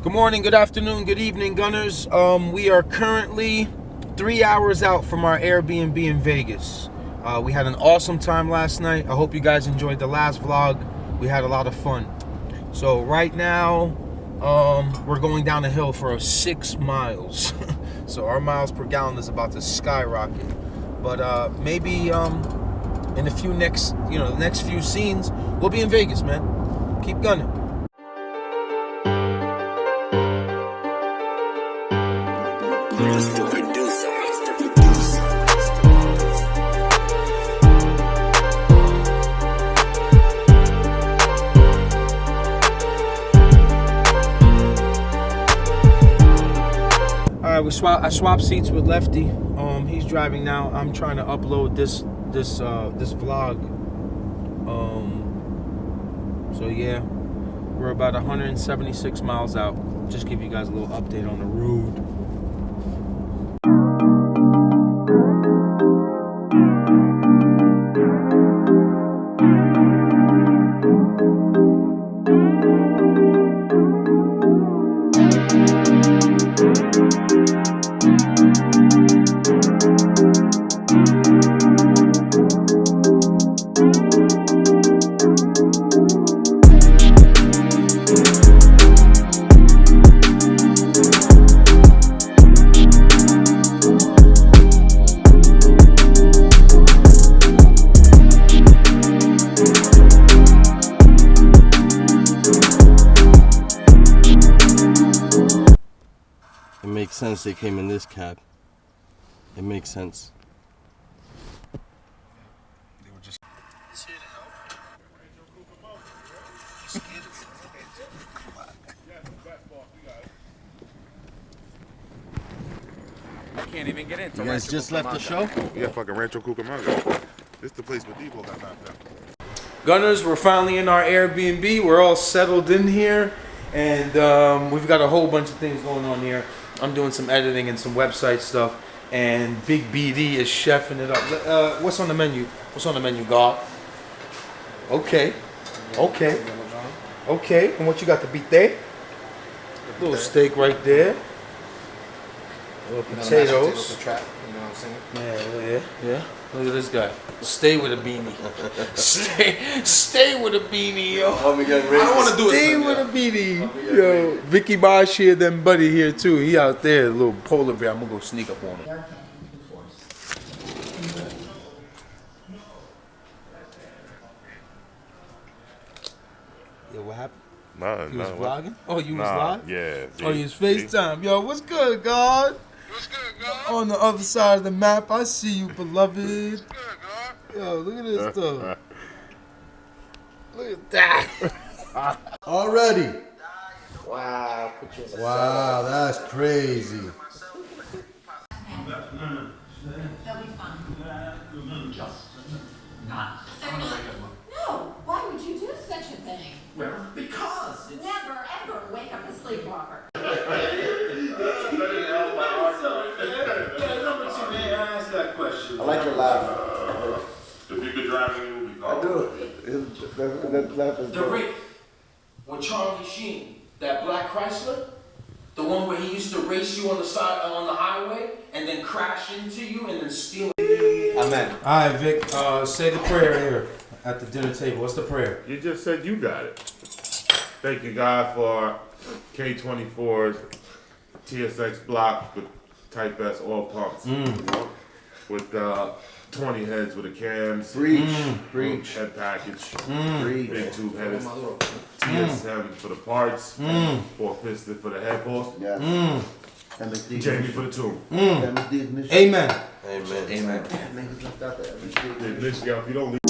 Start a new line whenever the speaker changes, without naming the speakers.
Good morning, good afternoon, good evening, Gunners. We are currently 3 hours out from our Airbnb in Vegas. We had an awesome time last night. I hope you guys enjoyed the last vlog. We had a lot of fun. So right now, we're going down a hill for 6 miles. So our miles per gallon is about to skyrocket. But maybe in the next few scenes, we'll be in Vegas, man. Keep gunning. All right, I swapped seats with Lefty. He's driving now. I'm trying to upload this vlog. So yeah, we're about 176 miles out. Just give you guys a little update on the road.
It makes sense they came in this cab. It makes sense.
They were just here to help.
I can't even get in.
You guys just left the show?
Yeah, fucking Rancho Cucamonga. This the place where Debo got knocked out.
Gunners, we're finally in our Airbnb. We're all settled in here, and we've got a whole bunch of things going on here. I'm doing some editing and some website stuff, and Big BD is chefing it up. What's on the menu? What's on the menu, God? Okay. And what you got? The bite? Little steak right there. Little potatoes.
You know what I'm saying?
Yeah. Look at this guy. Stay with a beanie. Stay with a beanie, yo.
I don't
want to do it. Stay with a beanie. Yo, Vicky Bosch here, then Buddy here too. He out there, a little polar bear. I'm gonna go sneak up on him. Yo, what happened? You was vlogging? Oh, you was live?
Yeah.
Oh, you was FaceTime. Yo, what's good, God?
What's good, God?
On the other side of the map, I see you, beloved.
What's good, God?
Yo, look at this stuff. Look at that.
Already.
Wow.
Wow, that's crazy.
They'll be fine.
Just not.
No, why would you do such a thing?
Well, because it's
Never, ever wake up a sleepwalker.
I like your laugh.
If you could drive me, we'll be
I do. That laugh is
The
good.
rape with Charlie Sheen, that black Chrysler, the one where he used to race you on the side on the highway and then crash into you and then steal.
Amen.
All right, Vic. Say the prayer here at the dinner table. What's the prayer?
You just said you got it. Thank you, God, for K24's TSX block with Type S all pumps. With 20 heads with the cams.
Breach.
Head package.
Breach.
Big tube headers. TSM for the parts. 4-piston for the head post.
Yes.
Jamie for the tube.
Amen.
Amen.
If you don't leave